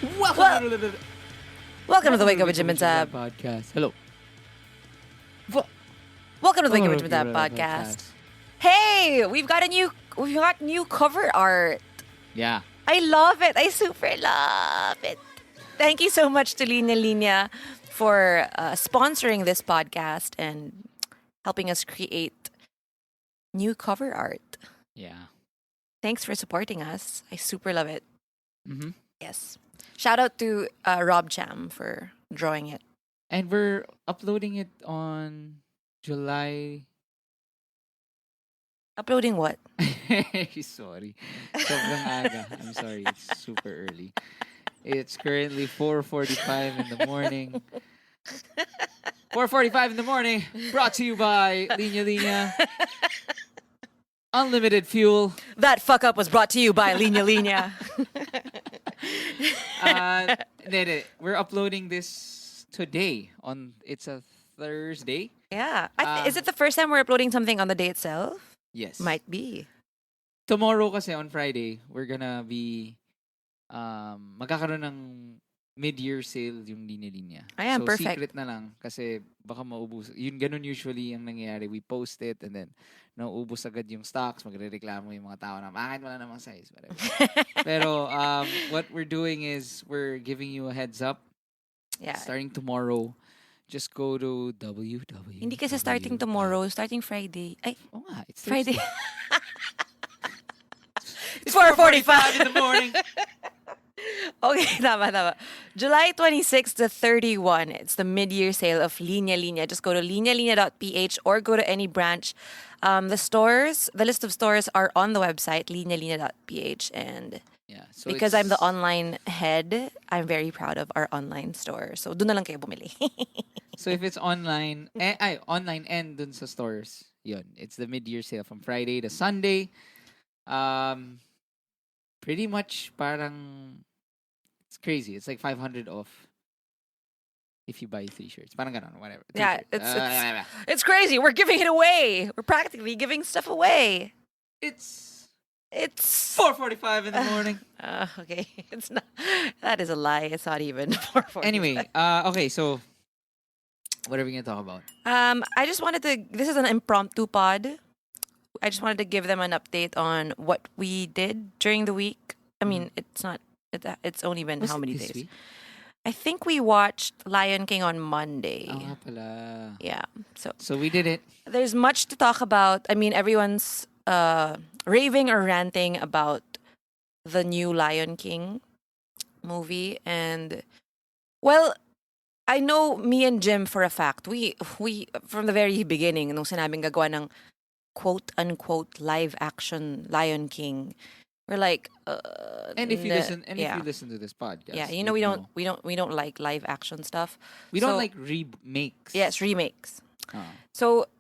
Welcome, Welcome to the Wake Up with Jim and Tab. podcast. Hello. Welcome to the Wake Up with Jim and Tab podcast. Hey, we've got new cover art. Yeah. I love it. I super love it. Thank you so much to Linya Linya for sponsoring this podcast and helping us create new cover art. Yeah. Thanks for supporting us. I super love it. Mm-hmm. Yes. Shout out to Rob Cham for drawing it. And we're uploading it on July. Uploading what? Sorry. Sobrang aga. I'm sorry. It's super early. It's currently 4:45 in the morning. 4:45 in the morning. Brought to you by Linya Linya. Unlimited fuel. That fuck up was brought to you by Linya Linya. We're uploading this today it's a Thursday. Yeah. Is it the first time we're uploading something on the day itself? Yes. Might be. Tomorrow kasi on Friday, we're gonna be magkakaroon ng mid-year sale yung linya-linya. Ayan, so, perfect. secret na lang kasi baka maubos. Yun, ganun usually ang nangyayari. We post it and then nauubos agad yung stocks. Magre-reklamo yung mga tao na, bakit wala namang size? Whatever. Pero what we're doing is we're giving you a heads up. Yeah. Starting tomorrow, just go to www. Hindi kasi starting tomorrow, starting Friday. Ay, Oo nga, it's Friday. It's 4:45 in the morning. Okay, tama. July 26 to 31, it's the mid-year sale of Linya Linya. Just go to linyalinya.ph or go to any branch. The list of stores are on the website, linyalinya.ph. And Yeah, so because I'm the online head, I'm very proud of our online store. So, doon na lang kayo bumili. So if it's online, online and dun sa stores, yun. It's the mid-year sale from Friday to Sunday. Pretty much parang it's crazy. It's like 500 off if you buy 3 shirts. Parang ganon, whatever. Yeah, it's crazy. We're giving it away. We're practically giving stuff away. It's It's 4:45 in the morning. okay. It's not. That is a lie. It's not even 4:45. Anyway, okay, so what are we gonna talk about? I just wanted to. This is an impromptu pod. I just wanted to give them an update on what we did during the week. I mean, it's not. It's only been Was how it many this days? week? I think we watched Lion King on Monday. Oo nga pala. Yeah. So we did it. There's much to talk about. I mean, everyone's raving or ranting about the new Lion King movie, and well, I know me and Jim for a fact. We from the very beginning nung sinabing gagawa ng quote unquote live action Lion King, we're like, And if you listen, if yeah. you listen to this podcast, Yeah, you know we don't like live action stuff. we don't So- like remakes. Yes, remakes. So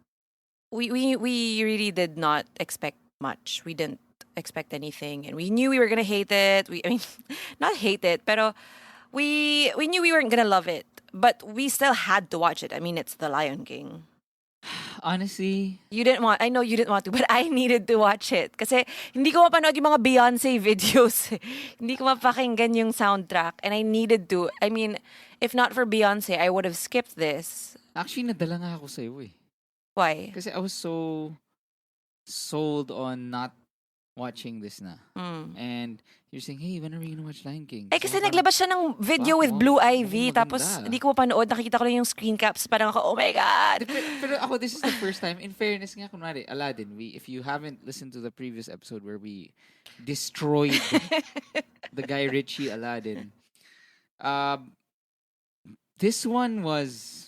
we really did not expect much. We didn't expect anything, and we knew we were gonna hate it. I mean, not hate it, pero we knew we weren't gonna love it, but we still had to watch it. I mean, it's the Lion King. Honestly, You didn't want. I know you didn't want to, but I needed to watch it kasi hindi ko mapanood yung mga Beyonce videos. Hindi ko mapakinggan yung soundtrack, and I needed to. I mean, if not for Beyonce, I would have skipped this. actually nadala nga ako sa'yo eh. Why? Kasi I was so sold on not watching this na. And you're saying, hey, when are we gonna watch Lion King? Eh, kasi So, naglabas siya ng video Wow, with wow. Blue Oh, Ivy, maganda. tapos hindi ko mapanood, nakikita ko lang yung screen caps, parang ako, oh my God! Pero ako, this is the first time. In fairness nga, kunwari, Aladdin, if you haven't listened to the previous episode where we destroyed the Guy Ritchie Aladdin, this one was...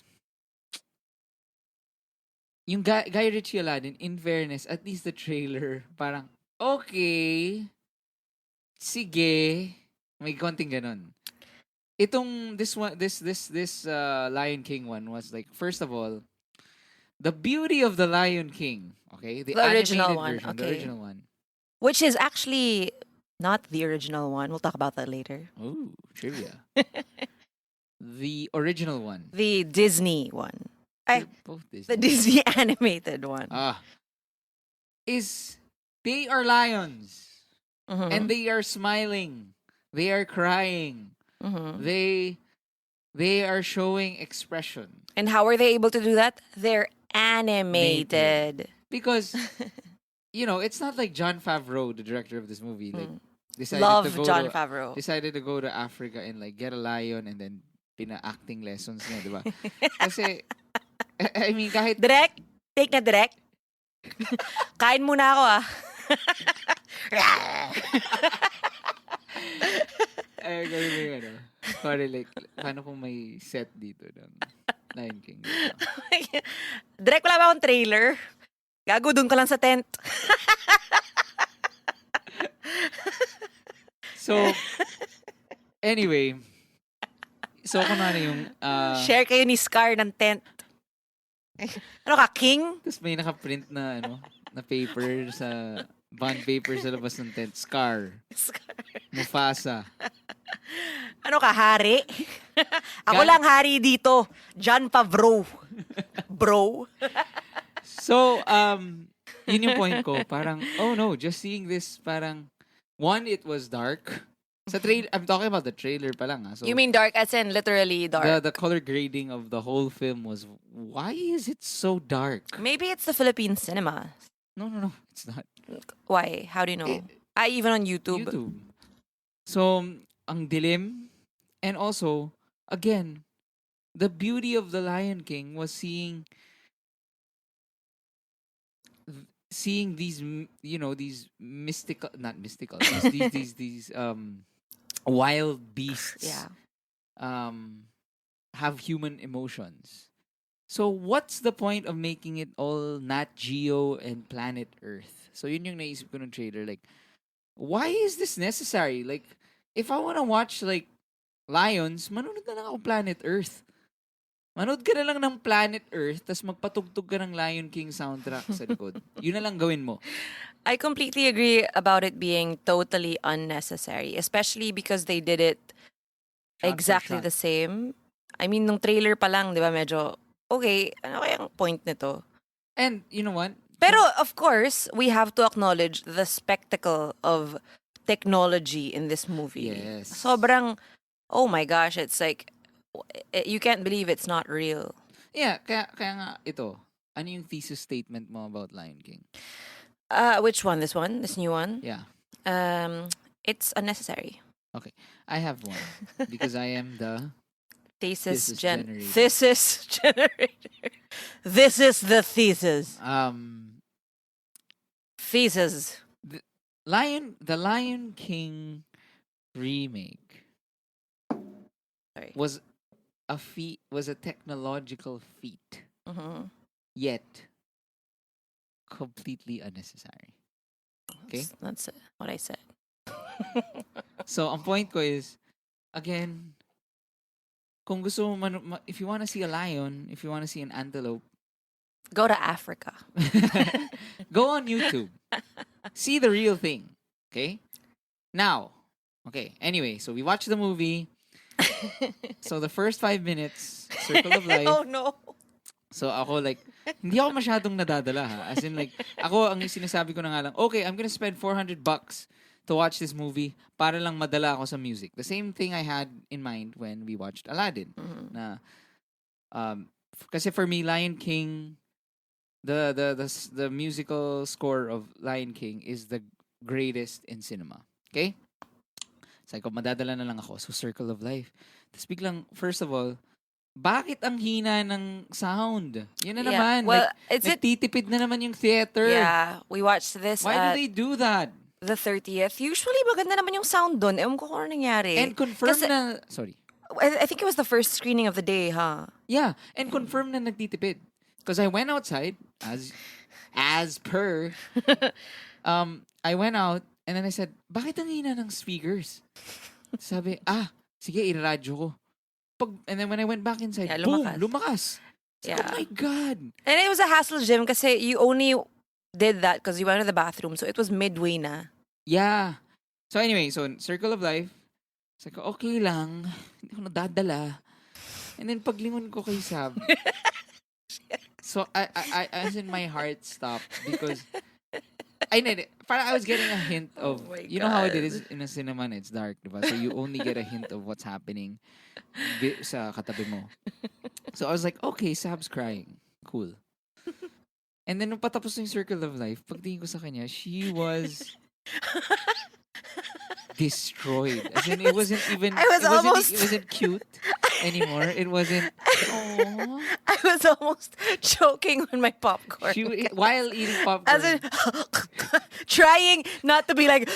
Yung Guy Ritchie Aladdin, in fairness, at least the trailer, parang, okay, sige, may konting ganun. This Lion King one was like, first of all, the beauty of the Lion King, okay, the original animated one, version, the okay. original one. Which is actually not the original one. We'll talk about that later. Ooh, trivia. The original one. The Disney one. They're both The Disney. Disney animated one. Is they are lions Mhm. and they are smiling, they are crying, Mhm. They are showing expression. And how are they able to do that? They're Mated. animated. Because, it's not like John Favreau, the director of this movie, like Love John Favreau. decided to go to Africa and like get a lion and then pina-acting lessons niya, di ba? Kasi, I mean, kahit Direct? Take na direct? Kain muna ako ah. ay, ganun ba yung ano? Sorry, like, paano kung may set dito ng Lion King? Direct, wala ba akong trailer? Gago, dun ka lang sa tent. So, anyway, so kung ano yung... Share kayo ni Scar ng tent. Ano ka, king? Tapos may nakaprint na, na paper bond paper sa labas ng tent. Scar. Mufasa. Ano ka, hari? Ako lang hari dito. John Favreau. Bro. So, yun yung point ko. Parang, oh no, just seeing this, parang, one, it was dark. I'm talking about the trailer pa lang. So, You mean dark as in literally dark? the color grading of the whole film was, why is it so dark? Maybe it's the Philippine cinema. No, it's not. Why? How do you know? Even on YouTube. So, ang dilim. And also, again, the beauty of The Lion King was seeing these, these mystical, not mystical, these wild beasts Yeah. have human emotions. So what's the point of making it all Nat Geo and Planet Earth? So yun yung naisip ko ng trailer, like, why is this necessary? Like, if I wanna watch like lions, manonood na lang ako Planet Earth. Manood ka na lang ng Planet Earth, tas magpatugtog ka ng Lion King soundtrack sa likod. Yun na lang gawin mo. I completely agree about it being totally unnecessary, especially because they did it Shot for exactly shot. the same. I mean, nung trailer pa lang, di ba, medyo, okay, ano kayang point nito? And you know what? Pero, of course, we have to acknowledge the spectacle of technology in this movie. Yes. Sobrang, oh my gosh, it's like, you can't believe it's not real. Yeah, kaya nga ito. Ano yung thesis statement mo about Lion King? Which one? This one? This new one? Yeah. It's unnecessary. Okay. I have one. Because I am the Thesis generator. Thesis generator. This is the thesis. Thesis. The Lion King remake Sorry. was a technological feat. Mhm. Yet completely unnecessary. Okay? That's what I said. So, ang point ko is, again, kung gusto mo, if you want to see a lion, if you want to see an antelope, Go to Africa. go on YouTube. See the real thing. Okay? Now, okay, anyway, so we watched the movie. So, the first 5 minutes, Circle of Life. Oh no. So, ako like, hindi ako masyadong nadadala ha. As in like, ako ang sinasabi ko na nga lang, okay, I'm gonna spend $400 to watch this movie para lang madala ako sa music. The same thing I had in mind when we watched Aladdin. Na, kasi for me, Lion King, the musical score of Lion King is the greatest in cinema. Okay? Sabi ko, madadala na lang ako. So, Circle of Life. Tapos biglang, first of all, bakit ang hina ng sound? Yun na naman. Well, like, nagtitipid na naman yung theater. Yeah, we watched this Why at do they do that? the 30th. Usually, maganda naman yung sound dun. Ewan ko kung ano nangyari. And confirm Kasi- na... Sorry. I think it was the first screening of the day, huh? Yeah. And confirm na nagtitipid. Because I went outside, as per, I went out, and then I said, bakit ang hina ng speakers? Sabi, sige, iraradyo ko. And then when I went back inside, Yeah, boom, lumakas. lumakas. Sabi ko, Yeah. oh my God. And it was a hassle, Jim, kasi you only did that because you went to the bathroom. So it was midway na. Yeah. So anyway, so Circle of Life, sabi ko, okay lang. Hindi ko nadadala. And then paglingon ko kay Sab, so I as in my heart stopped because Parang I was getting a hint of, Oh my you know how it God. is in a cinema and it's dark, diba? So you only get a hint of what's happening sa katabi mo. So I was like, okay, Sab's crying. Cool. And then nung patapos yung Circle of Life, pagtingin ko sa kanya, she was destroyed. As in, it wasn't even, I was almost it wasn't cute anymore. It wasn't, oh. I was almost choking on my popcorn. While eating As popcorn. in, trying not to be like,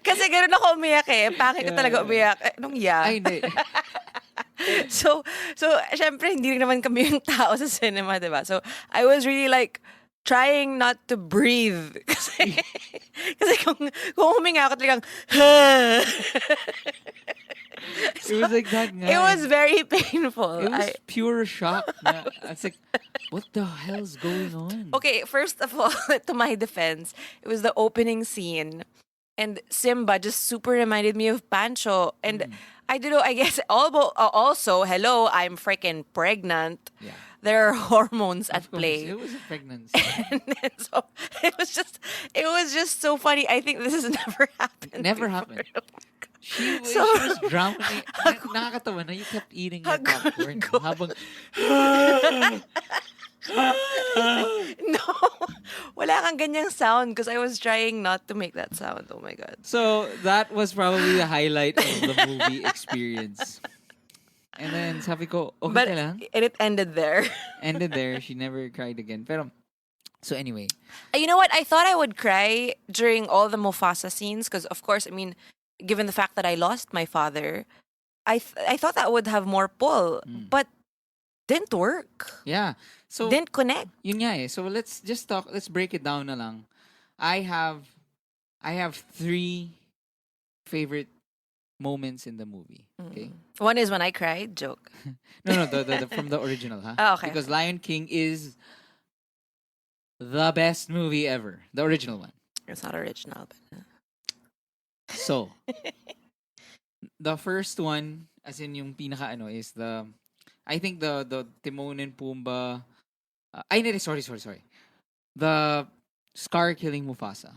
kasi ganun ako umiyak eh. Pangit ko talaga umiyak. Nung Ay, hindi. So, syempre, hindi rin naman kami yung tao sa cinema, di ba? So, I was really like, trying not to breathe. Kasi kung huminga ako talagang, It was like that nga. it was very painful. It was pure shock. I was like, what the hell's going on? Okay, first of all, to my defense, it was the opening scene. And Simba just super reminded me of Pancho. And I don't know, I guess also, hello, I'm freaking pregnant. Yeah. There are hormones at Of course, play. it was a pregnancy. And then, so it was just so funny. I think this has never happened. Never before. happened. She So- was drowning. Nakakatawa na you kept eating your popcorn. Habang, No, wala kang ganyang sound because I was trying not to make that sound. Oh my God. so that was probably the highlight of the movie experience. And then sabi ko, okay But ka lang? it ended there. Ended there. She never cried again. Pero, so anyway. You know what? I thought I would cry during all the Mufasa scenes because, of course, I mean, given the fact that I lost my father, I thought that would have more pull, but didn't work. Yeah. So, Didn't connect. yun nga eh. So let's just talk, let's break it down na lang. I have 3 favorite moments in the movie. Okay? One is when I cried. Joke. No, the from the original, huh? Oh, okay. Because Lion King is the best movie ever. The original one. It's not original, but So, the first one, as in yung pinaka is I think the Timon and Pumbaa. Sorry. The Scar killing Mufasa.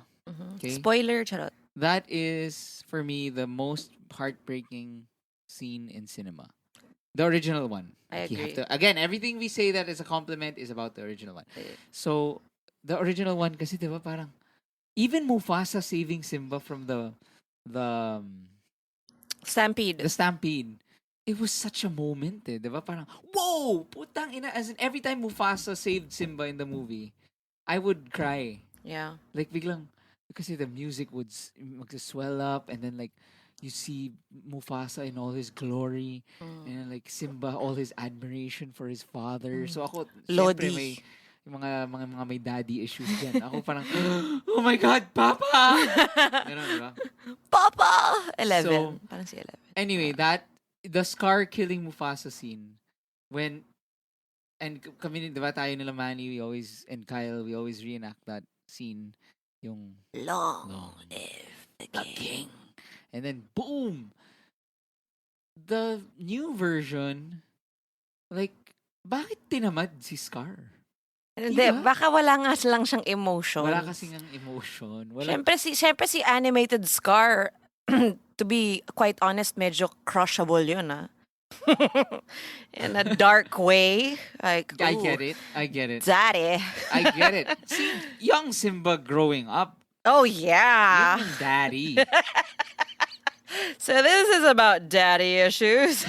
Okay? spoiler, charot. That is, for me, the most heartbreaking scene in cinema. The original one. I You have agree. again, everything we say that is a compliment is about the original one. So, the original one, kasi diba parang, even Mufasa saving Simba from the Stampede. stampede, it was such a moment eh, diba? Parang, whoa! Putang ina. As in, every time Mufasa saved Simba in the movie, I would cry. Yeah. Like, biglang, kasi the music would swell up and then like, you see Mufasa in all his glory and then like Simba, all his admiration for his father. So ako, syempre Lodi. may yung mga may daddy issues dyan. Ako parang, oh my God, Papa! Ganun, diba? Papa! 11. So, Parang si 11. Anyway, the Scar killing Mufasa scene, when, and kami, diba tayo nila Manny, and Kyle, we always reenact that scene, yung Long live the king. and then boom! The new version, like, bakit tinamad si Scar? Hindi, Diba? baka wala nga lang siyang emotion. Wala kasing ang emotion. Wala, Siyempre si animated Scar, to be quite honest, medyo crushable yun, ah. In a dark way. Like, I ooh, get it. Daddy. I get it. See, young Simba growing up, Oh, yeah. yun yung daddy. So this is about daddy issues.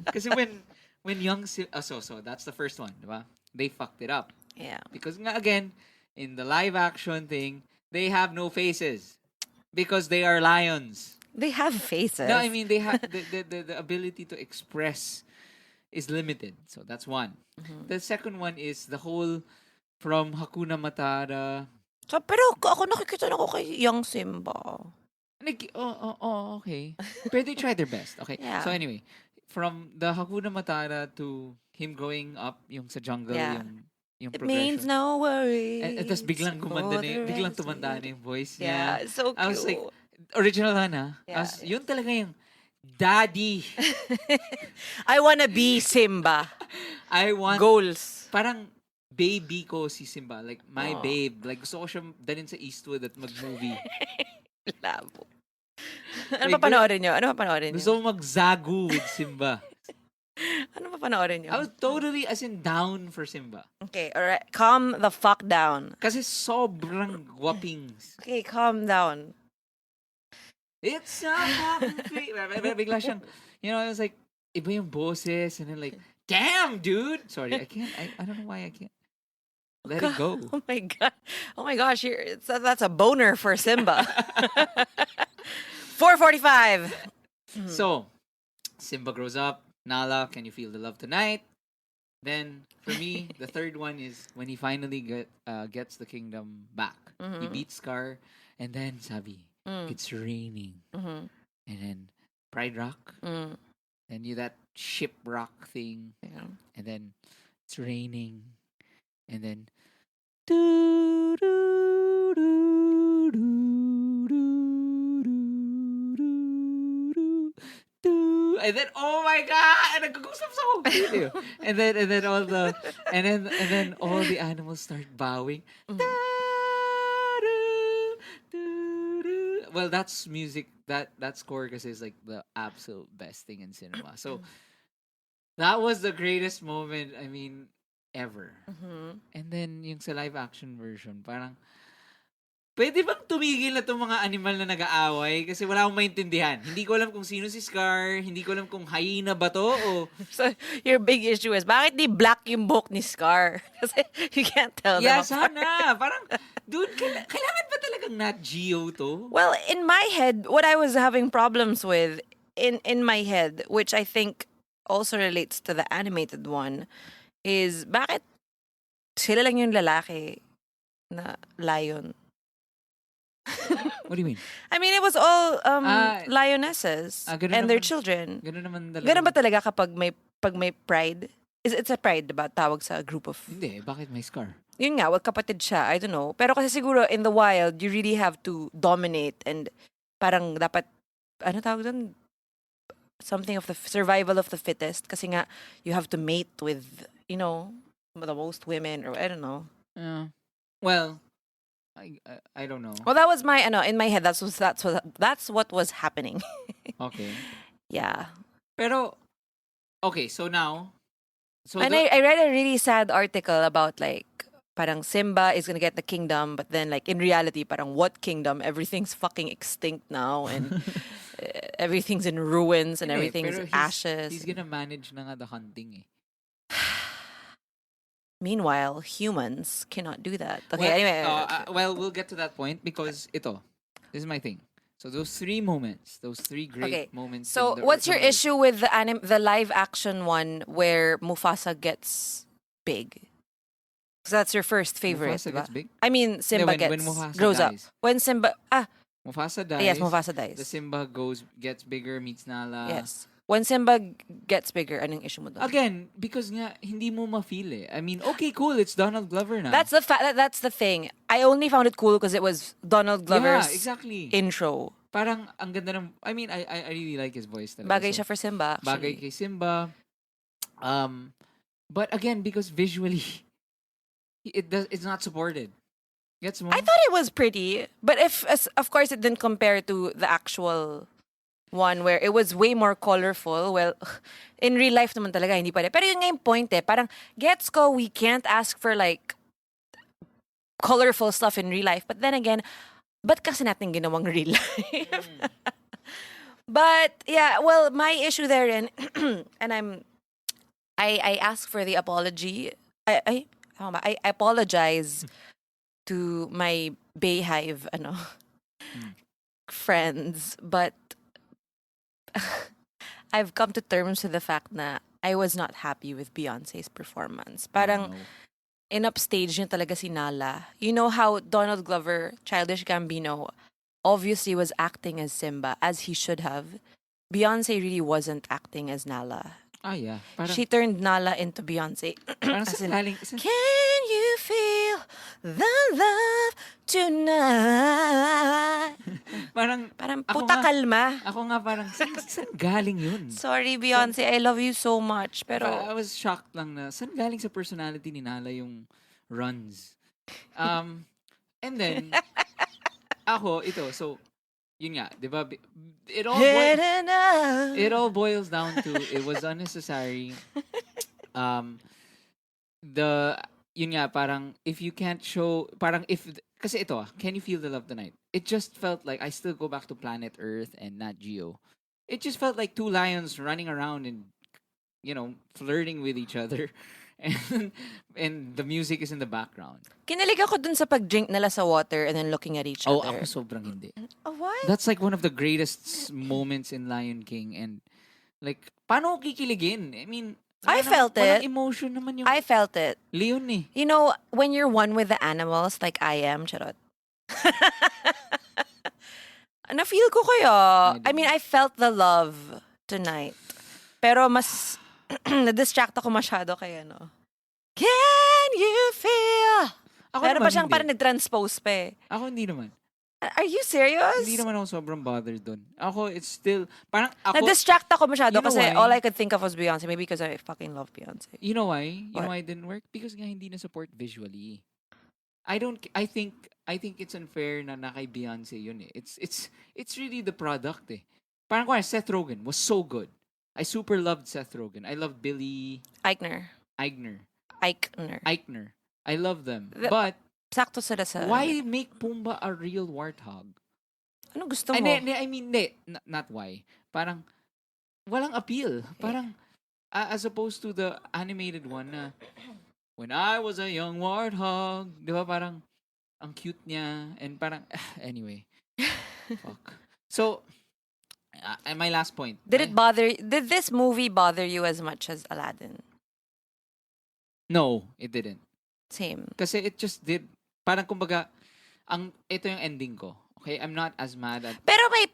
Kasi when young Simba, so that's the first one, diba? They fucked it up. Yeah. Because nga again, in the live action thing, they have no faces. Because they are lions. They have faces. No, I mean they have the ability to express is limited. So that's one. The second one is the whole from Hakuna Matata. So, pero ako nakikita na ko kay young Simba. Okay. But they tried their best. Okay. Yeah. So anyway, from the Hakuna Matata to him growing up yung sa jungle, Yeah. yung It progression. means no worries. And tapos biglang gumanda for na, the biglang rest of tumanda it. na yung voice Yeah, niya. so cute. I was like, original na. Yeah, Yun talaga yung daddy. I wanna be Simba. I want, Goals. parang baby ko si Simba. Like, my Oh. babe. Like, gusto ko siya dalhin sa Eastwood at mag-movie. Labo. Ano Like, pa panoorin nyo? Ano pa panoorin gusto nyo? ko mag-zagu with Simba. Ano pa panoorin nyo? I was totally as in down for Simba. Okay, alright. Calm the fuck down. Kasi sobrang guwapings. Okay, calm down. It's a happy... Bigla siyang, you know, I was like, iba yung boses, and then like, damn, dude! Sorry, I can't, I don't know why I can't. Let it go. Oh my god. Oh my gosh, that's a boner for Simba. 4:45. So, Simba grows up. Nala, can you feel the love tonight? Then, for me, the third one is when he finally gets the kingdom back. He beats Scar, and then sabi, it's raining. Mhm. And then Pride Rock, and that ship rock thing, Yeah. and then it's raining, and then do do do do do do do do, and then oh my god, nagkukusap ako. and then all the and then all the animals start bowing. Well, that's music. That score kasi is like the absolute best thing in cinema. So that was the greatest moment, I mean, ever. And then yung sa live action version, parang pwede bang tumigil na itong mga animal na nag-aaway? Kasi wala akong maintindihan. Hindi ko alam kung sino si Scar, hindi ko alam kung hyena ba to o... So, your big issue is, bakit di black yung buhok ni Scar? Kasi you can't tell them Yeah, apart. sana. Parang, dude, kailangan ba talagang Nat Geo to? Well, in my head, what I was having problems with, in my head, which I think also relates to the animated one, is bakit sila lang yung lalaki na lion? What do you mean? I mean, it was all lionesses ganun and their naman. children. Ganun naman talaga. Ganun ba talaga kapag may pride? It's a pride, diba? Tawag sa group of... Hindi, bakit may Scar? Yun nga, wag kapatid siya. I don't know. Pero kasi siguro in the wild, you really have to dominate and parang dapat, ano tawag doon? Something of the survival of the fittest. Kasi nga, you have to mate with, you know, the most women or I don't know. Yeah. Well, I don't know. Well, that was my, in my head, that's what was happening. Okay. Yeah. Pero, okay, so now... So And I read a really sad article about like, parang Simba is gonna get the kingdom, but then like in reality, parang what kingdom? Everything's fucking extinct now and everything's in ruins and everything's ashes. He's gonna manage na nga the hunting eh. Meanwhile, humans cannot do that. Okay, Well, anyway. well, we'll get to that point because this is my thing. So those three moments, those three great moments. So in what's your the- issue with the live action one where Mufasa gets big? Because that's your first favorite, Mufasa diba? gets big? I mean, Simba when Mufasa grows up. dies. When Simba, Mufasa dies. yes, Mufasa dies. The Simba gets bigger, meets Nala. Yes. When Simba gets bigger, anong issue mo doon? Again, because nga, hindi mo ma-feel eh. I mean, okay, cool, it's Donald Glover na. That's the thing. I only found it cool because it was Donald Glover's Yeah, exactly. intro. Parang, ang ganda ng, I mean, I really like his voice talaga. Bagay So, siya for Simba, bagay actually. kay Simba. But again, because visually, it's not supported. Gets mo? I thought it was pretty, but of course it didn't compare to the actual one where it was way more colorful. Well, in real life naman talaga hindi pa rin. Pero yun nga yung point eh, parang gets ko we can't ask for like colorful stuff in real life, but then again, ba't kasi natin ginawang real life? But yeah, well, my issue therein, and I ask for the apology. I apologize to my Bayhive friends, but I've come to terms with the fact na I was not happy with Beyonce's performance. Parang No. in-upstage niya talaga si Nala. You know how Donald Glover, Childish Gambino, obviously was acting as Simba, as he should have. Beyonce really wasn't acting as Nala. Ah, yeah. Parang, She turned Nala into Beyonce. parang As sa in, galing, Can you feel the love tonight? Parang, Parang ako puta nga, kalma. ako nga parang, saan galing yun? Sorry, Beyonce, I love you so much. Pero, I was shocked lang na, saan galing sa personality ni Nala yung runs? And then, ako, ito, so, yun nga, di ba? It all boils down to, it was unnecessary. The, yun nga, parang, if you can't show, parang if, kasi ito, Can You Feel the Love Tonight? It just felt like, I still go back to Planet Earth and Nat Geo. It just felt like two lions running around and, flirting with each other. And the music is in the background. kinilig ako dun sa pag-drink nila sa water and then looking at each Oh, other. ako sobrang hindi. Oh, what? That's like one of the greatest moments in Lion King. And like, paano ko kikiligin? I mean, I felt walang it. emotion naman yung I felt it. Leon eh. You know, when you're one with the animals, like I am, charot. Na-feel ko kayo. I mean, I felt the love tonight. Pero mas, na-distract ako masyado kaya, no? Can you feel? Ako Pero naman pa siyang hindi. parang nag-transpose pa eh. Ako hindi naman. Are you serious? Hindi naman ako sobrang bothered dun. Ako, it's still, parang ako, Na-distract ako masyado You know kasi why? all I could think of was Beyonce. Maybe because I fucking love Beyonce. you know why? You know What? why it didn't work? Because nga hindi na support visually. I think it's unfair na kay Beyonce yun eh. It's really the product eh. Parang kung Seth Rogen was so good. I super loved Seth Rogen. I loved Billy Eichner. Eichner. I love them. But Sakto sila sa... why make Pumbaa a real warthog? Ano gusto mo? I mean, not why. Parang walang appeal. Parang as opposed to the animated one na when I was a young warthog, di ba parang ang cute niya and parang anyway. Fuck. So my last point. Did this movie bother you as much as Aladdin? No, it didn't. Same. Kasi it just did. Parang kumbaga, ito yung ending ko. Okay, I'm not as mad at... Pero may,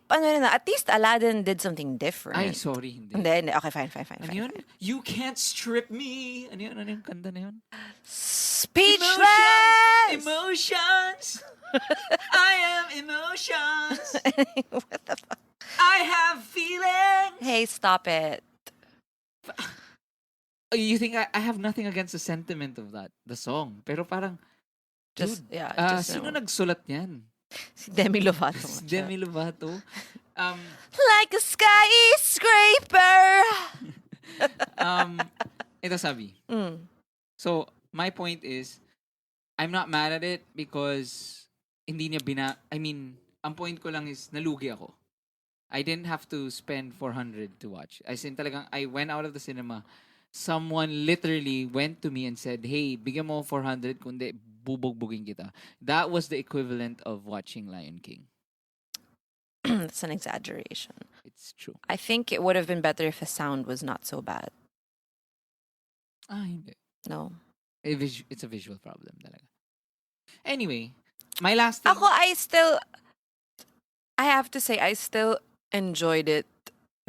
at least Aladdin did something different. Ay, sorry, hindi. Hindi. Okay, fine. Ano yun? You can't strip me. Ano yung kanta na yun? Speechless! Emotions! I am emotions! What the fuck? I have feelings! Hey, stop it. You think I have nothing against the sentiment of the song. Pero parang, Just, dude, yeah. sino nagsulat yan? Si Demi Lovato. Si Demi Lovato. Like a skyscraper! Ito sabi. Mm. So, my point is, I'm not mad at it because hindi niya ang point ko lang is nalugi ako. I didn't have to spend 400 to watch. As in talagang, I went out of the cinema. Someone literally went to me and said, hey, bigyan mo 400 kundi bubugbugin kita. That was the equivalent of watching Lion King. That's an exaggeration. It's true. I think it would have been better if the sound was not so bad. Hindi. No. It's a visual problem talaga. Anyway, my last thing. Ako, I have to say, I still enjoyed it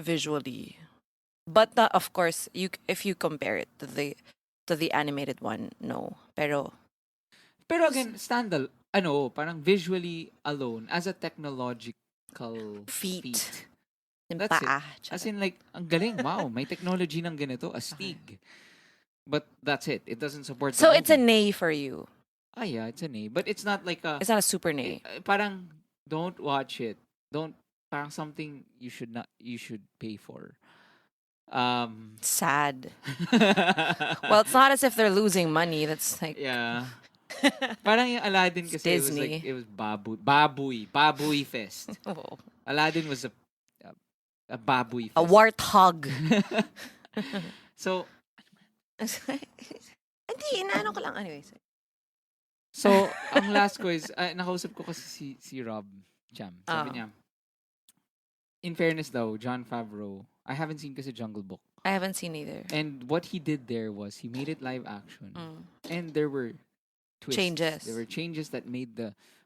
visually. But of course, if you compare it to the animated one, no. Pero again, parang visually alone, as a technological feat. yung That's paa. it. As in like, ang galing, wow, may technology ng ganito, astig. But that's it. It doesn't support So the it's a movie. nay for you. Yeah, it's an A. But it's not like a... It's not a super nay. Parang, don't watch it. Parang something you should pay for. Sad. Well, it's not as if they're losing money. That's like... Yeah. Parang yung Aladdin kasi Disney. it was baboy fest. Oh. Aladdin was a baboy fest. A warthog. So, Hindi, inaano ko lang. Anyways. so ang last ko is, nakausap ko kasi si Rob Cham. Sabi niya, in fairness daw, Jon Favreau, I haven't seen kasi Jungle Book. I haven't seen either. And what he did there was, he made it live action. And there were twists. Changes. There were changes that made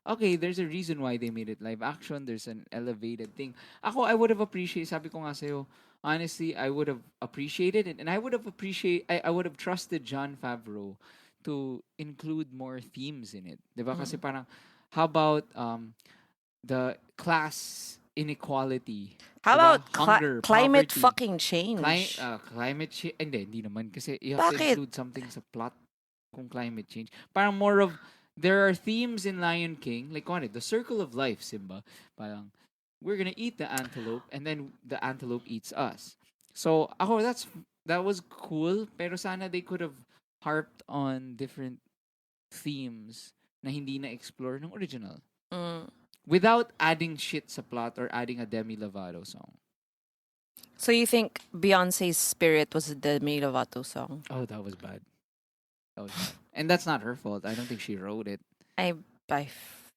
okay, there's a reason why they made it live action. There's an elevated thing. Ako, I would have appreciated, sabi ko nga sa'yo, honestly, I would have appreciated it. And I would have trusted Jon Favreau to include more themes in it. 'Di ba? Kasi Mm. parang how about the class inequality, How 'di ba? about Hunger, climate poverty, fucking change? climate change. Hindi naman kasi you have to Bakit? include something sa plot kung climate change. Parang more of there are themes in Lion King like on it, the circle of life, Simba. Parang we're gonna eat the antelope and then the antelope eats us. So ako that was cool pero sana they could have harped on different themes na hindi na explore ng original Mm. without adding shit sa plot or adding a Demi Lovato song. So you think Beyonce's Spirit was the Demi Lovato song? Oh, that was bad. That was bad. And that's not her fault. I don't think she wrote it. I I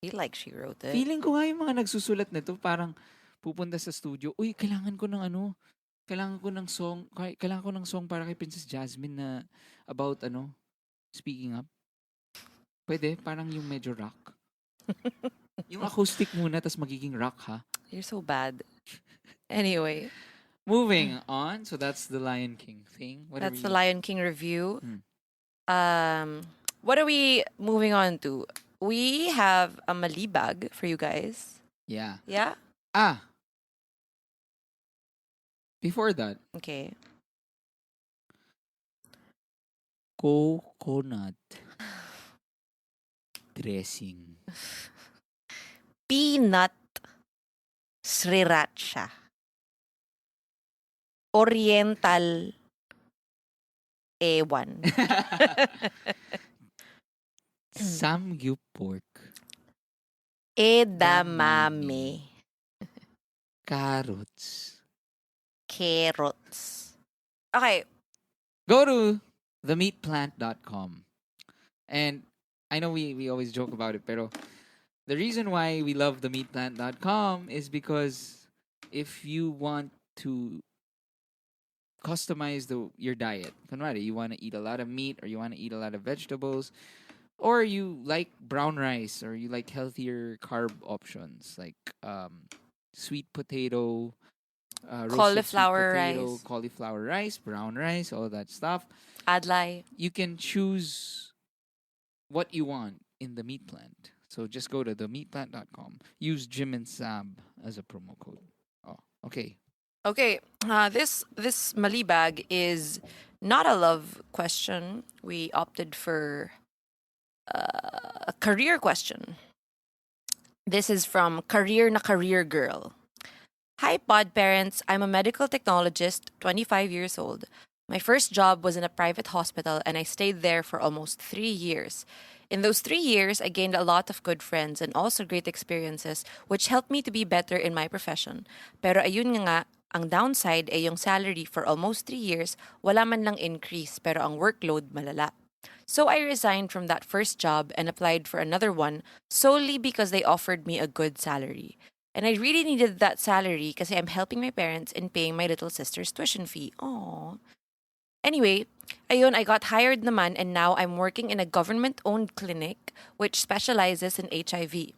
feel like she wrote it. Feeling ko nga yung mga nagsusulat nito parang pupunta sa studio, uy, kailangan ko ng song para kay Princess Jasmine na about speaking up. Pwede, parang yung medyo rock. Yung acoustic muna, tas magiging rock ha. You're so bad. Anyway, Moving on, so that's the Lion King thing. that's the Lion King review. Hmm. What are we moving on to? We have a Malibag for you guys. Yeah. Yeah? Before that, Okay. coconut dressing. Peanut sriracha. Oriental ewan. Samgyup pork. Edamame. Carrots. Carrots. Okay. Go to themeatplant.com. And I know we always joke about it, pero the reason why we love themeatplant.com is because if you want to customize your diet, kunwari, you want to eat a lot of meat or you want to eat a lot of vegetables, or you like brown rice or you like healthier carb options like sweet potato, roasted sweet Cauliflower potato, rice. cauliflower rice, brown rice, all that stuff. Adlai. You can choose what you want in the meat plant. So just go to themeatplant.com. Use Jim and Sab as a promo code. Oh, okay. Okay. This Malibag is not a love question. We opted for a career question. This is from Career na Career Girl. Hi, pod parents. I'm a medical technologist, 25 years old. My first job was in a private hospital, and I stayed there for almost 3 years. In those 3 years, I gained a lot of good friends and also great experiences, which helped me to be better in my profession. Pero ayun nga, ang downside ay yung salary for almost 3 years, wala man lang increase, pero ang workload malala. So I resigned from that first job and applied for another one solely because they offered me a good salary. And I really needed that salary kasi I'm helping my parents and paying my little sister's tuition fee. Aww. Anyway, ayun, I got hired naman and now I'm working in a government-owned clinic which specializes in HIV.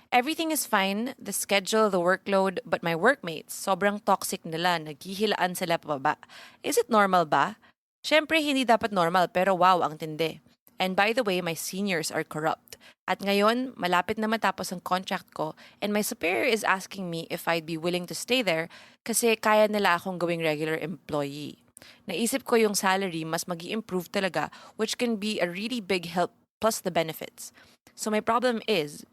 Everything is fine, the schedule, the workload, but my workmates, sobrang toxic nila, naghihilaan sila pababa. Is it normal ba? Syempre, hindi dapat normal, pero wow, ang tindi. And by the way, my seniors are corrupt. At ngayon, malapit na matapos ang contract ko, and my superior is asking me if I'd be willing to stay there kasi kaya nila akong gawing regular employee. Naisip ko yung salary mas magi-improve talaga, which can be a really big help plus the benefits. So my problem is,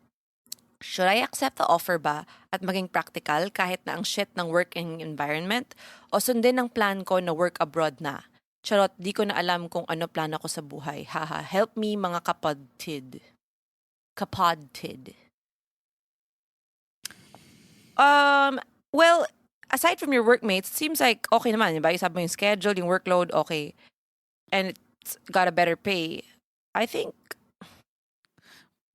should I accept the offer ba at maging practical kahit na ang shit ng working environment? O sundin ang plan ko na work abroad na? Charot, di ko na alam kung ano plano ko sa buhay. Haha, help me mga kapatid. Kapatid. Well, aside from your workmates, it seems like okay naman, diba? Sabi mo yung schedule, yung workload, okay. And it's got a better pay. I think,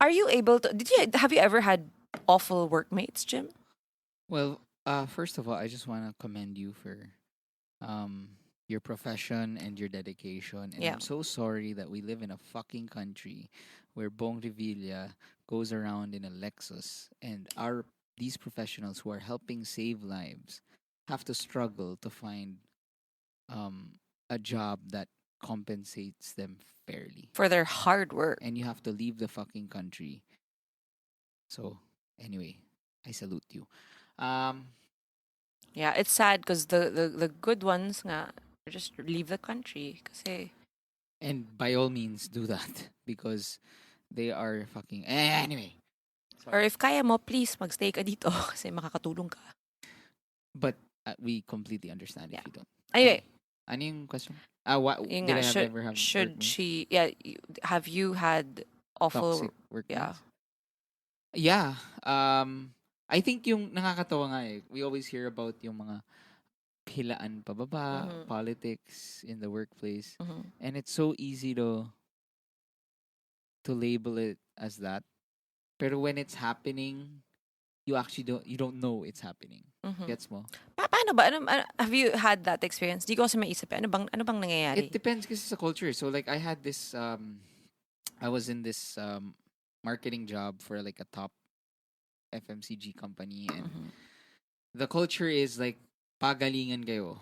are you able to, have you ever had awful workmates, Jim? Well, first of all, I just want to commend you for your profession and your dedication. And Yeah. I'm so sorry that we live in a fucking country where Bong Revilla goes around in a Lexus and these professionals who are helping save lives have to struggle to find a job that compensates them fairly. For their hard work. And you have to leave the fucking country. So, anyway, I salute you. Yeah, it's sad because the good ones nga just leave the country kasi And by all means, do that because they are fucking. Anyway. or Sorry. if kaya mo, please magstay ka dito kasi makakatulong ka. But we completely understand if you don't. Anyway, Ano yung question? What yun did nga, I have ever have should workmates? she, yeah, have you had awful, Toxic workmates? yeah. Yeah. I think yung nakakatawa nga we always hear about yung mga pilaan pababa, politics in the workplace. And it's so easy to label it as that. Pero when it's happening, you actually don't know it's happening. Gets mo? Paano ba? Have you had that experience? Di ko kasi maisip. Ano bang nangyayari? It depends kasi sa culture. So like I had this I was in this marketing job for like a top FMCG company and the culture is like pagalingan kayo.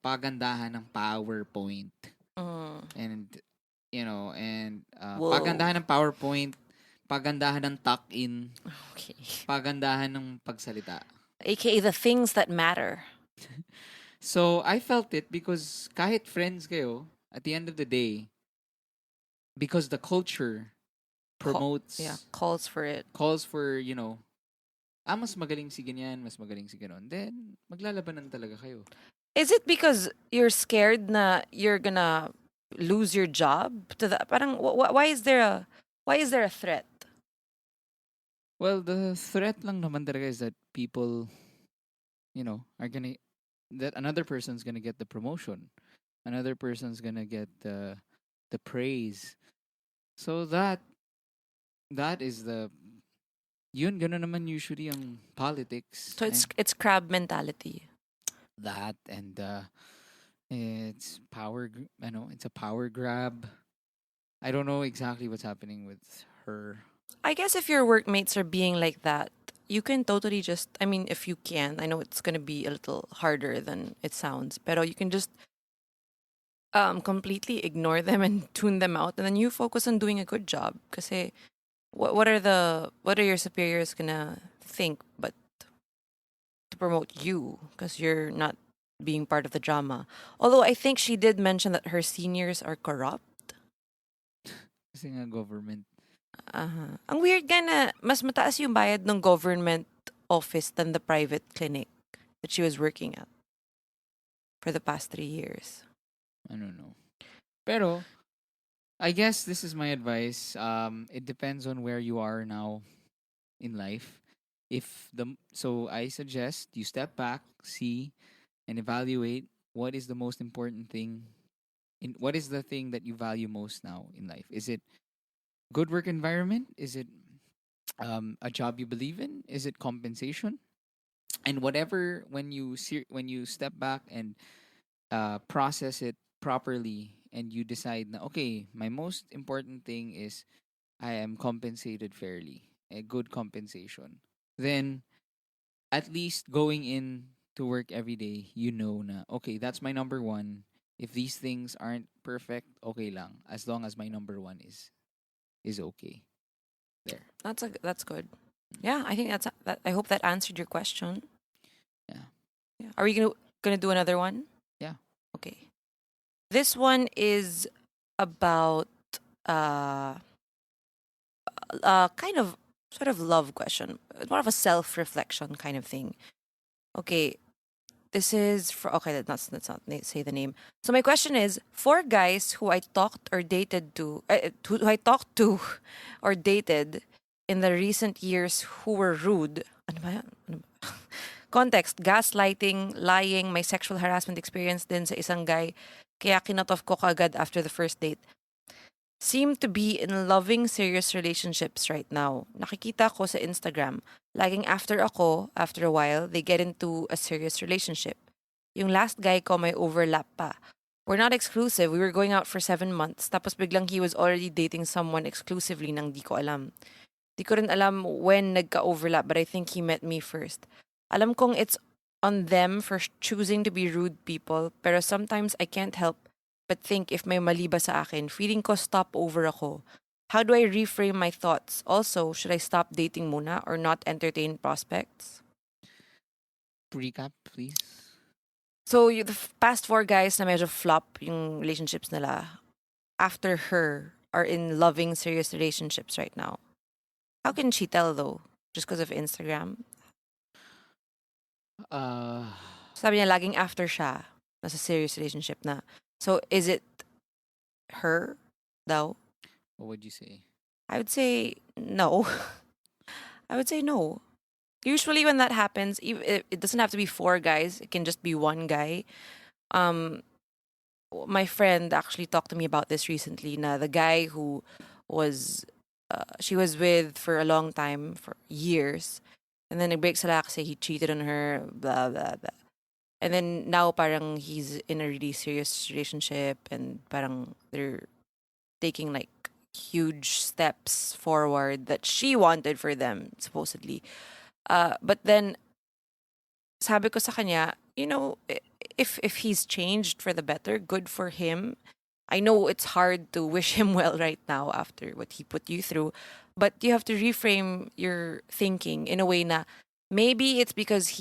Pagandahan ng PowerPoint. And pagandahan ng PowerPoint, pagandahan ng tuck-in, Okay. pagandahan ng pagsalita. AKA the things that matter. So, I felt it because kahit friends kayo, at the end of the day, because the culture promotes, calls for it. Calls for, mas magaling si ganyan, mas magaling si ganon, then maglalabanan talaga kayo. Is it because you're scared na you're gonna lose your job? Parang why is there a threat? Well, the threat lang naman talaga is that people, are gonna that another person's gonna get the promotion, another person's gonna get the praise. So that is the yun gano'n naman usually ang politics. So it's crab mentality. That and it's it's a power grab. I don't know exactly what's happening with her. I guess if your workmates are being like that, you can totally just, I mean, if you can, I know it's going to be a little harder than it sounds, pero you can just completely ignore them and tune them out, and then you focus on doing a good job. Kasi what are your superiors gonna think but to promote you because you're not being part of the drama? Although I think she did mention that her seniors are corrupt. Kasi nga government. Ang weird nga na mas mataas yung bayad ng government office than the private clinic that she was working at for the past 3 years. I don't know. Pero I guess this is my advice. It depends on where you are now in life. So I suggest you step back, see, and evaluate what is the most important thing. What is the thing that you value most now in life? Is it good work environment? Is it a job you believe in? Is it compensation? And whatever, when you step back and process it properly, and you decide na okay, my most important thing is I am compensated fairly, a good compensation. Then at least going in to work every day, na okay, that's my number one. If these things aren't perfect, okay lang, as long as my number one is okay. There. That's good. Yeah, I think that. I hope that answered your question. Yeah. Are we gonna do another one? Yeah. Okay. This one is about kind of sort of love question, more of a self-reflection kind of thing. Okay. This is okay, let's not say the name. So my question is, for guys who I talked or dated to, who I talked to or dated in the recent years who were rude. Ano ba yan? Context, gaslighting, lying, may sexual harassment experience din sa isang guy, kaya kinatoff ko kagad after the first date. Seem to be in loving, serious relationships right now. Nakikita ko sa Instagram, laging after a while, they get into a serious relationship. Yung last guy ko may overlap pa. We're not exclusive. We were going out for 7 months. Tapos biglang he was already dating someone exclusively nang di ko alam. Di ko rin alam when nagka-overlap, but I think he met me first. Alam kong it's on them for choosing to be rude people, pero sometimes I can't help but think if may mali ba sa akin, feeling ko stopover ako. How do I reframe my thoughts? Also, should I stop dating muna or not entertain prospects? Recap, please. So, the past four guys na medyo flop yung relationships nila, after her, are in loving, serious relationships right now. How can she tell though? Just because of Instagram? Uh, Sabi niya, laging after siya. Nasa serious relationship na. So, is it her daw? what would you say? I would say no. I would say no. Usually when that happens, it doesn't have to be four guys. It can just be one guy. Um, my friend actually talked to me about this recently. Na the guy who was she was with for a long time, for years, and then nagbreak sila kasi he cheated on her. Blah blah blah. And then now parang he's in a really serious relationship, and parang they're taking like huge steps forward that she wanted for them supposedly. But then sabi ko sa kanya, you know, if he's changed for the better, good for him. I know it's hard to wish him well right now after what he put you through, but you have to reframe your thinking in a way na maybe it's because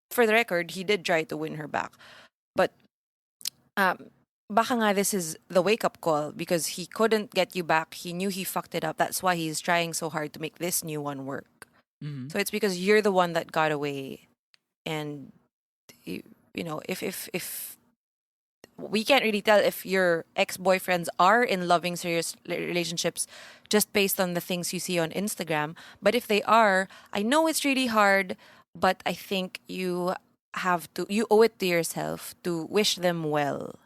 for the record, he did try to win her back. But um baka nga this is the wake up call because he couldn't get you back. He knew he fucked it up. That's why he's trying so hard to make this new one work. Mm-hmm. So it's because you're the one that got away, and you know, if we can't really tell if your ex-boyfriends are in loving serious relationships just based on the things you see on Instagram. But if they are, I know it's really hard, but I think you owe it to yourself to wish them well.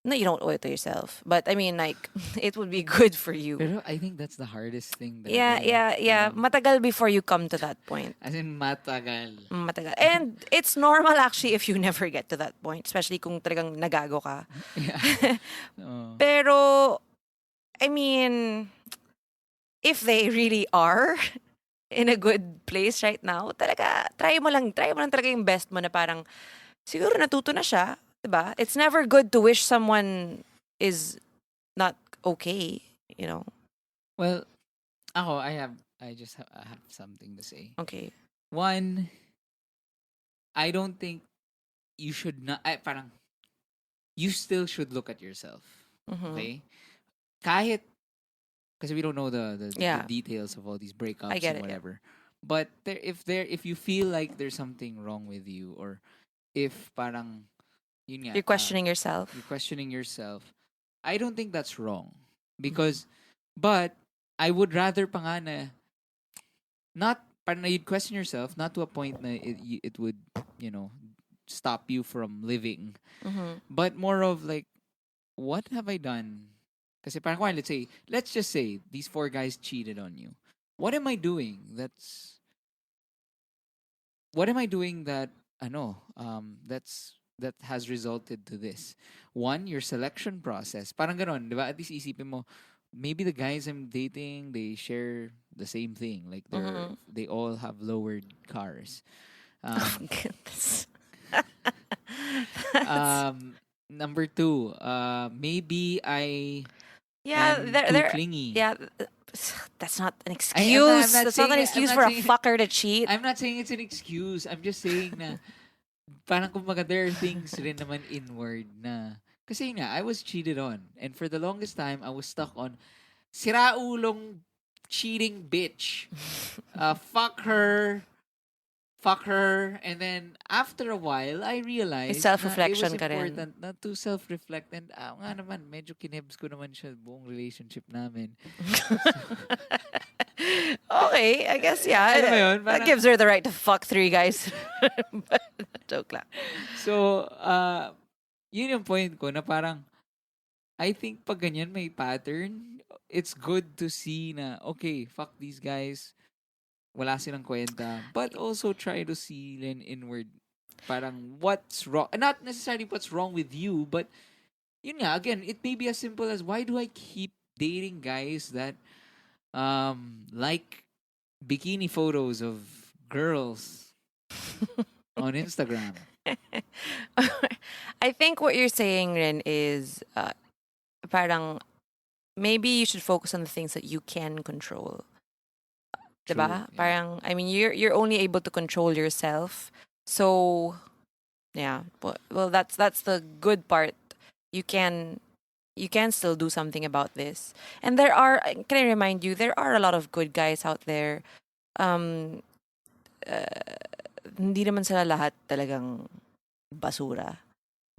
No, you don't owe it to yourself, but I mean, like, it would be good for you. Pero I think that's the hardest thing. Yeah, yeah. Matagal before you come to that point. As in, matagal. Matagal. And it's normal actually if you never get to that point, especially kung talagang nagago ka. Yeah. Oh. Pero, I mean, if they really are in a good place right now, talaga, try mo lang talaga yung best mo na parang, siguro natuto na siya, diba? It's never good to wish someone is not okay, you know? Well, I just I have something to say. Okay. One, I don't think you should not, parang, you still should look at yourself. Mhm. Okay? Kahit, because we don't know the Yeah. details of all these breakups I get and it, yeah. whatever. But if you feel like there's something wrong with you, or if parang, yun nga, You're questioning yourself. you're questioning yourself, I don't think that's wrong. Because, but, I would rather pa nga na, not, parang na you'd question yourself, not to a point na it would, you know, stop you from living. Mhm. But more of like, what have I done? Kasi parang, let's just say, these four guys cheated on you. What am I doing that, that has resulted to this? One, your selection process. Parang ganon, di ba? At least isipin mo, maybe the guys I'm dating, they share the same thing. Like, they all have lowered cars. Goodness. Number two, maybe I Yeah, am they're, too they're clingy. yeah. That's not an I'm excuse. not That's not an saying- I'm excuse not for a saying- fucker to cheat. I'm not saying it's an excuse. I'm just saying na parang kumbaga there are things rin naman inward na kasi nga I was cheated on, and for the longest time I was stuck on siraulong cheating bitch. Fuck her, and then after a while I realized na it self-reflection was ka rin. important na to self-reflect, and nga naman medyo kinebs ko naman siya buong relationship namin. Okay, I guess yeah. Alam mo yun, That parang- gives her the right to fuck three guys. But, joke lang. So, yun yung point ko na parang, I think pag ganyan may pattern, it's good to see na, okay, fuck these guys, wala silang kwenta, but also try to see then inward, parang what's wrong, not necessarily what's wrong with you, but yun nga, again, it may be as simple as, why do I keep dating guys that like bikini photos of girls on Instagram? I think what you're saying, Ren, is parang maybe you should focus on the things that you can control. True. Diba? Yeah. Parang, I mean, you're only able to control yourself. So, yeah. Well, that's the good part. You can you can still do something about this. And can I remind you, there are a lot of good guys out there. Um, hindi naman sila lahat talagang basura.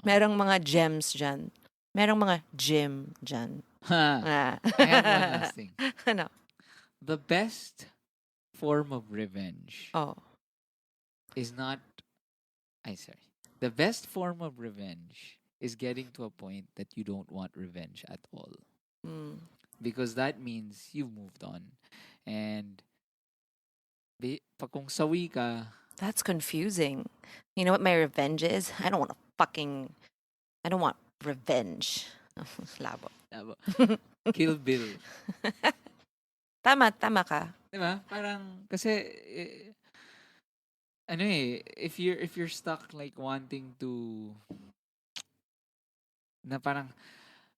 Merong mga gems dyan. Merong mga gem dyan. Ha. Ah. I have one last thing. Ano? The best form of revenge Oh. is not. I sorry. The best form of revenge is getting to a point that you don't want revenge at all, Mm. because that means you've moved on. And pag kung sawi ka, That's confusing. You know what my revenge is? I don't want revenge. Labo. Kill Bill. Tama ka. Diba? Parang, kasi, if you're stuck like wanting to, na parang,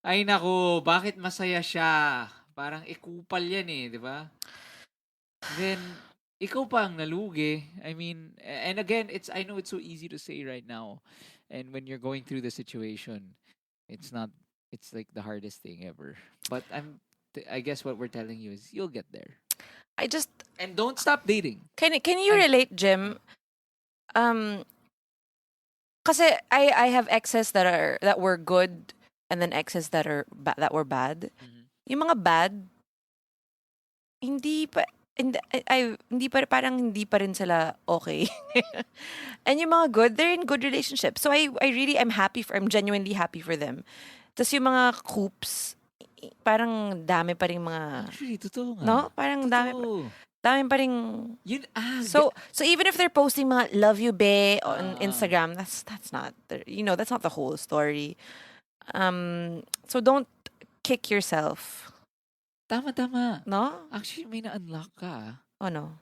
ay naku, bakit masaya siya? Parang ikupal yan di ba? Then, ikaw pa ang nalugi. I mean, and again, I know it's so easy to say right now. And when you're going through the situation, it's not, it's like the hardest thing ever. But I guess what we're telling you is you'll get there. And don't stop dating. Can you relate, Jim? Kasi I have exes that were good, and then exes that were bad. Mhm. Yung mga bad, hindi pa hindi pa parang hindi pa rin sila okay. And yung mga good, they're in good relationships. So I'm genuinely happy for them. Tapos yung mga coops, parang dami pa rin mga, Actually, totoo nga. no? Parang Totoo. dami pa rin. Yun, So even if they're posting mga love you be on Ah. Instagram, that's not that's not the whole story. So don't kick yourself, Tama. no? Actually, may na-unlock ka. Oh no.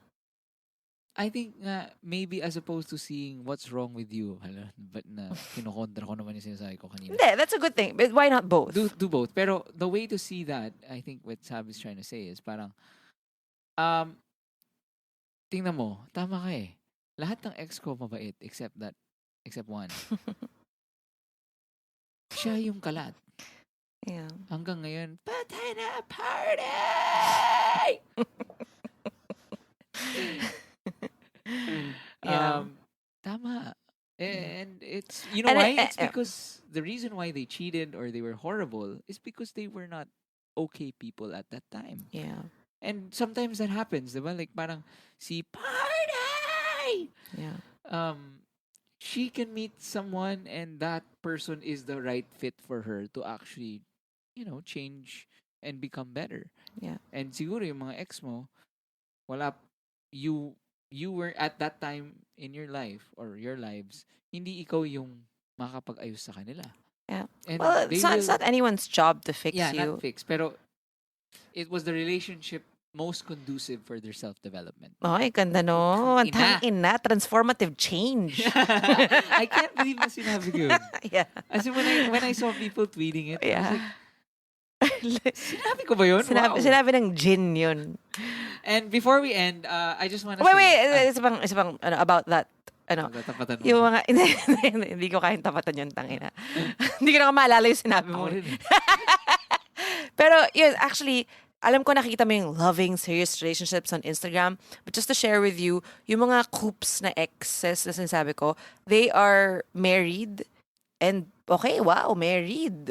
I think nga, maybe as opposed to seeing what's wrong with you, but na kinokontra ko naman yung sinasabi ko kanina. Hindi, that's a good thing. But why not both? Do both. Pero the way to see that, I think what Sabi's trying to say is parang, tingnan mo, tama ka Lahat ng ex ko mabait except one. Siya yung kalat. Yeah. Hanggang ngayon, patay na party! Yeah. Tama. And it's, you And know why? it- It's because the reason why they cheated or they were horrible is because they were not okay people at that time. Yeah. And sometimes that happens, diba? Like parang si party! Yeah. She can meet someone and that person is the right fit for her to actually, change and become better. Yeah. And siguro yung mga ex mo, wala, you were at that time in your life or your lives, hindi ikaw yung makakapag-ayos sa kanila. Yeah. And Well, they it's not anyone's job to fix yeah, you. not fix. Pero it was the relationship most conducive for their self-development. Ay, ganda no. Ang Ina. tangina, transformative change. I can't believe na sinabi ko yun. Yeah. As in, when I saw people tweeting it, I was Yeah. like, sinabi ko ba yun? Wow. Sinabi ng gin yun. And before we end, I just want to Wait, isa pang about that. Tatapatan mo. Yung mga, hindi ko kayang tapatan yun, tangina. Hindi ko na maalala yung sinabi mo. Ako rin. Pero yun, actually, alam ko nakikita mo yung loving, serious relationships on Instagram. But just to share with you, yung mga coops na exes na sinasabi ko, they are married. And okay, wow, married.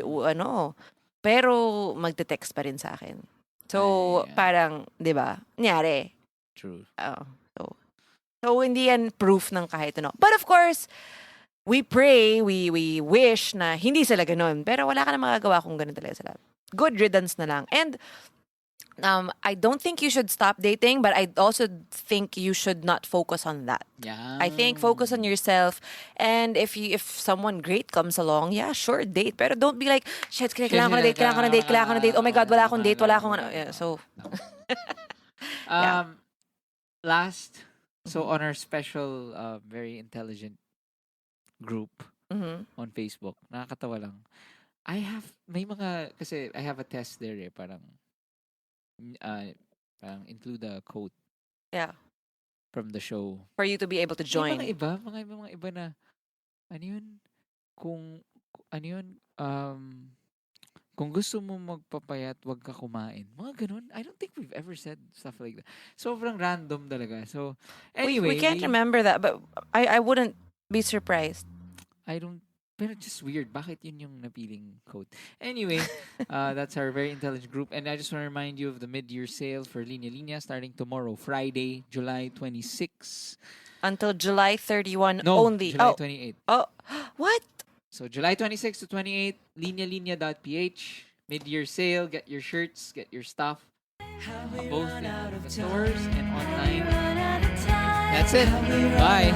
Pero magte-text pa rin sa akin. So, Ay, yeah. parang, di ba? Nyari. True. So, hindi yan proof ng kahit ano. But of course, we pray, we wish na hindi sila ganun. Pero wala ka na magagawa kung ganun talaga sila. Good riddance na lang. And I don't think you should stop dating, but I also think you should not focus on that. Yeah. I think focus on yourself. And if someone great comes along, yeah, sure, date. Pero don't be like, shit, kailangan ko na date. Oh my God, wala akong date, wala akong ano. Yeah, so, Yeah. Last, so on our special, very intelligent group Mhm. on Facebook. Nakakatawa lang. Kasi I have a test there parang, uh, parang include a quote Yeah. from the show. For you to be able to May mga join. iba, mga iba na, ano yun, ano yun, kung gusto mo magpapayat, wag ka kumain. Mga ganun. I don't think we've ever said stuff like that. Sobrang random talaga. So, We anyway, can't remember that, but I wouldn't be surprised. I don't, pero just weird. Bakit yun yung napiling quote? Anyway, that's our very intelligent group. And I just want to remind you of the mid-year sale for Linya Linya starting tomorrow, Friday, July 26. Until July 31 No, only. July 28. Oh, what? So, July 26 to 28, linyalinya.ph. Mid-year sale. Get your shirts, get your stuff. Both in the stores and online. That's it. Bye.